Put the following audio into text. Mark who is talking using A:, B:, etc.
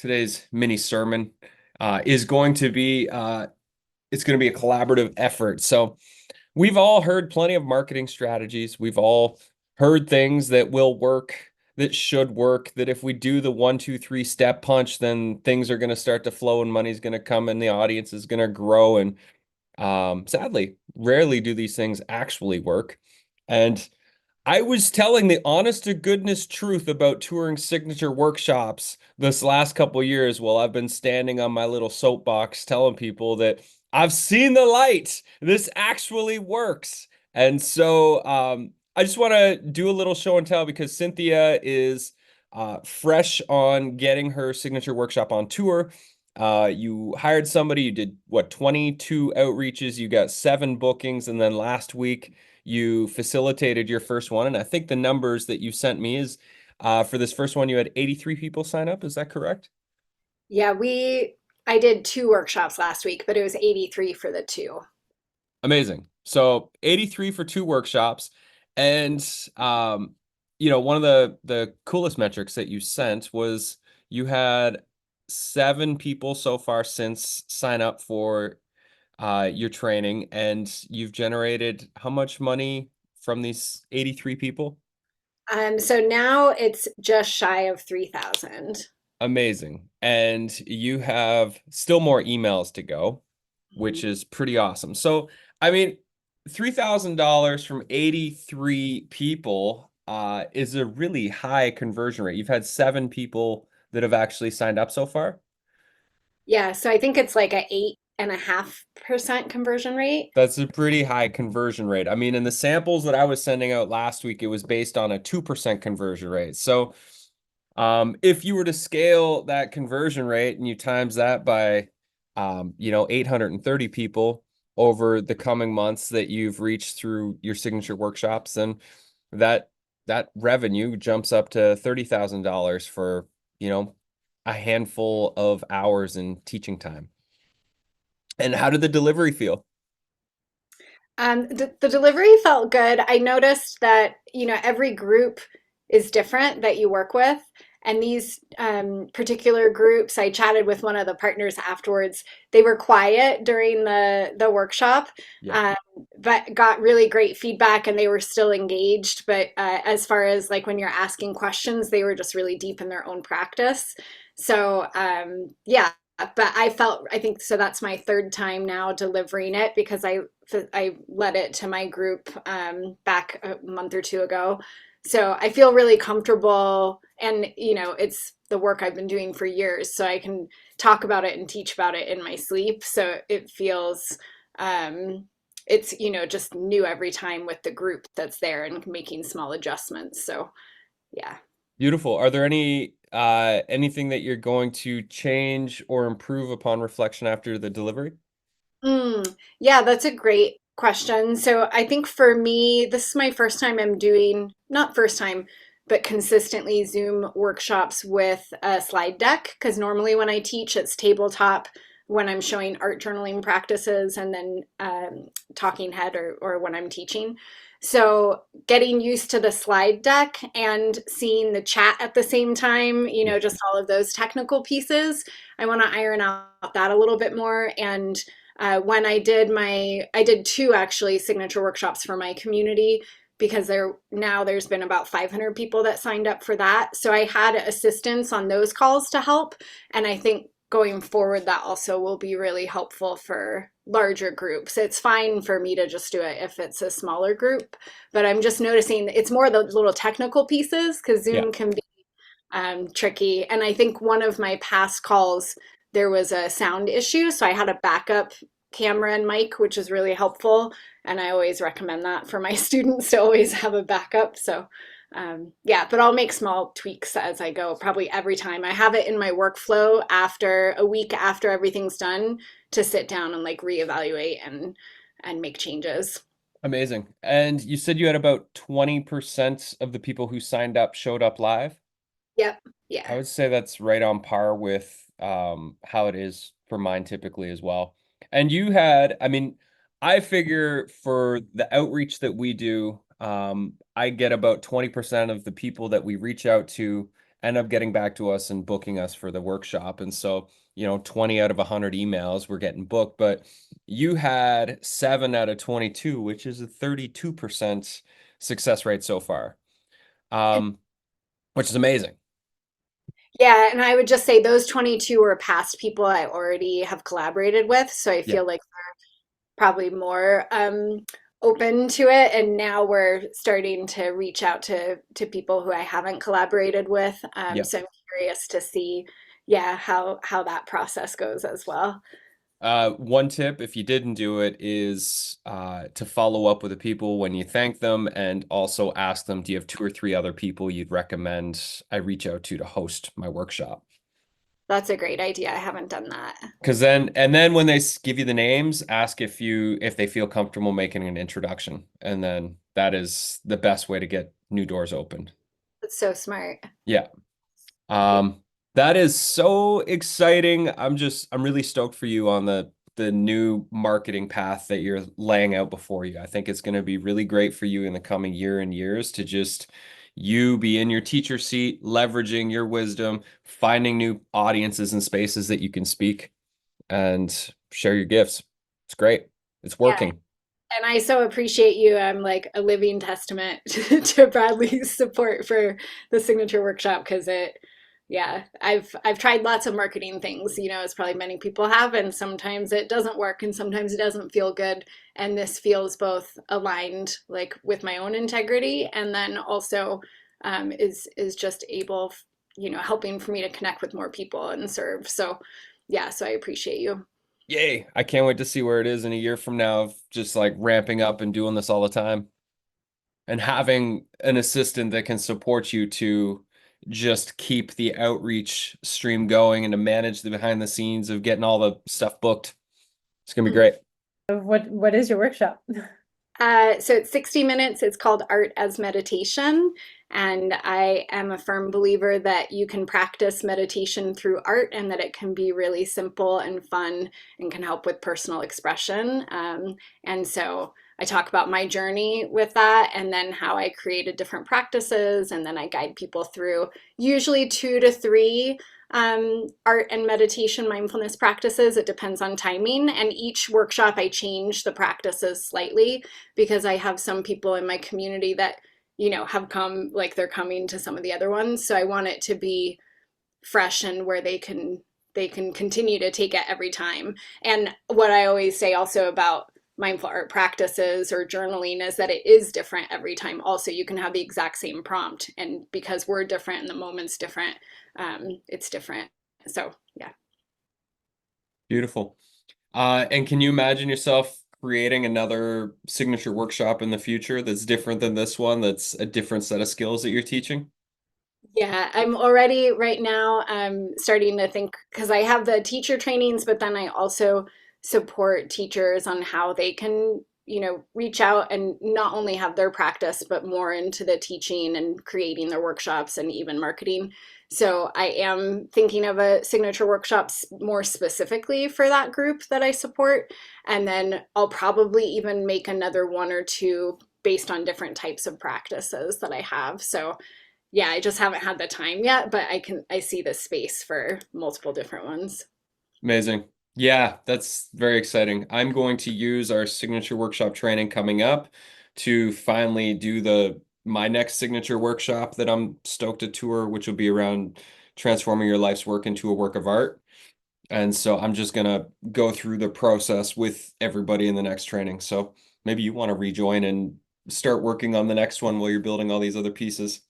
A: today's mini sermon is going to be it's going to be a collaborative effort. So we've all heard plenty of marketing strategies. We've all heard things that will work, that should work, that if we do the 1, 2, 3 step punch, then things are going to start to flow and money's going to come and the audience is going to grow. And sadly, rarely do these things actually work. And I was telling the honest to goodness truth about touring signature workshops this last couple years while I've been standing on my little soapbox telling people that I've seen the light. This actually works. And so I just want to do a little show and tell because Cynthia is fresh on getting her signature workshop on tour. You hired somebody, you did what, 22 outreaches, you got 7 bookings, and then last week you facilitated your first one. And I think the numbers that you sent me is for this first one, you had 83 people sign up. Is that correct?
B: Yeah, I did 2 workshops last week, but it was 83 for the two.
A: Amazing. So 83 for 2 workshops. And one of the coolest metrics that you sent was you had 7 people so far since sign up for your training, and you've generated how much money from these 83 people?
B: So now it's just shy of 3,000.
A: Amazing. And you have still more emails to go, which is pretty awesome. So, I mean, $3,000 from 83 people is a really high conversion rate. You've had 7 people that have actually signed up so far.
B: Yeah, so I think it's like a 8.5% conversion rate.
A: That's a pretty high conversion rate. I mean, in the samples that I was sending out last week, it was based on a 2% conversion rate. So, if you were to scale that conversion rate and you times that by, 830 people over the coming months that you've reached through your signature workshops, then that that revenue jumps up to $30,000 for, a handful of hours in teaching time. And how did the delivery feel?
B: The delivery felt good. I noticed that, every group is different that you work with. And these particular groups, I chatted with one of the partners afterwards. They were quiet during the workshop,
A: Yeah.
B: um, but got really great feedback and they were still engaged. But as far as like when you're asking questions, they were just really deep in their own practice. So yeah, but I think so that's my third time now delivering it because I led it to my group back a month or two ago. So I feel really comfortable and it's the work I've been doing for years, so I can talk about it and teach about it in my sleep. So it feels it's just new every time with the group that's there and making small adjustments. So yeah.
A: Beautiful. Are there anything that you're going to change or improve upon reflection after the delivery?
B: Yeah, that's a great question. So I think for me, this is my first time I'm doing, not first time, but consistently Zoom workshops with a slide deck. Because normally when I teach, it's tabletop when I'm showing art journaling practices and then talking head or when I'm teaching. So getting used to the slide deck and seeing the chat at the same time,
A: Yeah.
B: just all of those technical pieces, I want to iron out that a little bit more. And when I did 2 actually signature workshops for my community because there's been about 500 people that signed up for that. So I had assistance on those calls to help. And I think going forward, that also will be really helpful for larger groups. It's fine for me to just do it if it's a smaller group, but I'm just noticing it's more the little technical pieces because
A: Yeah.
B: Zoom can be tricky. And I think one of my past calls, there was a sound issue. So I had a backup camera and mic, which is really helpful. And I always recommend that for my students to always have a backup. So yeah, but I'll make small tweaks as I go, probably every time. I have it in my workflow after a week after everything's done to sit down and like reevaluate and make changes.
A: Amazing. And you said you had about 20% of the people who signed up showed up live.
B: Yep.
A: I
B: Yeah.
A: would say that's right on par with how it is for mine typically as well. And you had, I mean, I figure for the outreach that we do, I get about 20% of the people that we reach out to end up getting back to us and booking us for the workshop. And so, 20 out of 100 emails were getting booked, but you had 7 out of 22, which is a 32% success rate so far, which is amazing.
B: Yeah, and I would just say those 22 are past people I already have collaborated with, so I
A: Yeah.
B: feel like probably more open to it. And now we're starting to reach out to people who I haven't collaborated with.
A: Yeah.
B: So I'm curious to see, yeah, how that process goes as well.
A: One tip, if you didn't do it, is to follow up with the people when you thank them and also ask them, do you have 2 or 3 other people you'd recommend I reach out to host my workshop?
B: That's a great idea. I haven't done that.
A: Because then when they give you the names, ask if they feel comfortable making an introduction. And then that is the best way to get new doors opened.
B: That's so smart.
A: Yeah. Um, that is so exciting. I'm really stoked for you on the new marketing path that you're laying out before you. I think it's going to be really great for you in the coming year and years to just you be in your teacher seat, leveraging your wisdom, finding new audiences and spaces that you can speak and share your gifts. It's great. It's
B: Yeah.
A: working.
B: And I so appreciate you. I'm like a living testament to Bradley's support for the signature workshop because yeah, I've tried lots of marketing things, as probably many people have, and sometimes it doesn't work and sometimes it doesn't feel good. And this feels both aligned like with my own integrity and then also is just able, helping for me to connect with more people and serve. So yeah, so I appreciate you.
A: Yay. I can't wait to see where it is in a year from now of just like ramping up and doing this all the time and having an assistant that can support you to just keep the outreach stream going and to manage the behind the scenes of getting all the stuff booked. It's gonna be great.
C: What is your workshop?
B: So it's 60 minutes. It's called Art as Meditation. And I am a firm believer that you can practice meditation through art and that it can be really simple and fun and can help with personal expression. And so I talk about my journey with that and then how I created different practices. And then I guide people through usually 2 to 3 art and meditation mindfulness practices. It depends on timing. And each workshop, I change the practices slightly because I have some people in my community that, have come, like they're coming to some of the other ones. So I want it to be fresh and where they can continue to take it every time. And what I always say also about mindful art practices or journaling is that it is different every time. Also, you can have the exact same prompt, and because we're different and the moment's different, it's different. So yeah.
A: Beautiful. And can you imagine yourself creating another signature workshop in the future that's different than this one, that's a different set of skills that you're teaching?
B: Yeah, I'm already right now starting to think because I have the teacher trainings, but then I also support teachers on how they can, reach out and not only have their practice, but more into the teaching and creating their workshops and even marketing. So I am thinking of a signature workshops more specifically for that group that I support. And then I'll probably even make another 1 or 2 based on different types of practices that I have. So yeah, I just haven't had the time yet, but I see the space for multiple different ones.
A: Amazing. Yeah, that's very exciting. I'm going to use our signature workshop training coming up to finally do my next signature workshop that I'm stoked to tour, which will be around transforming your life's work into a work of art. And so I'm just gonna go through the process with everybody in the next training. So maybe you want to rejoin and start working on the next one while you're building all these other pieces.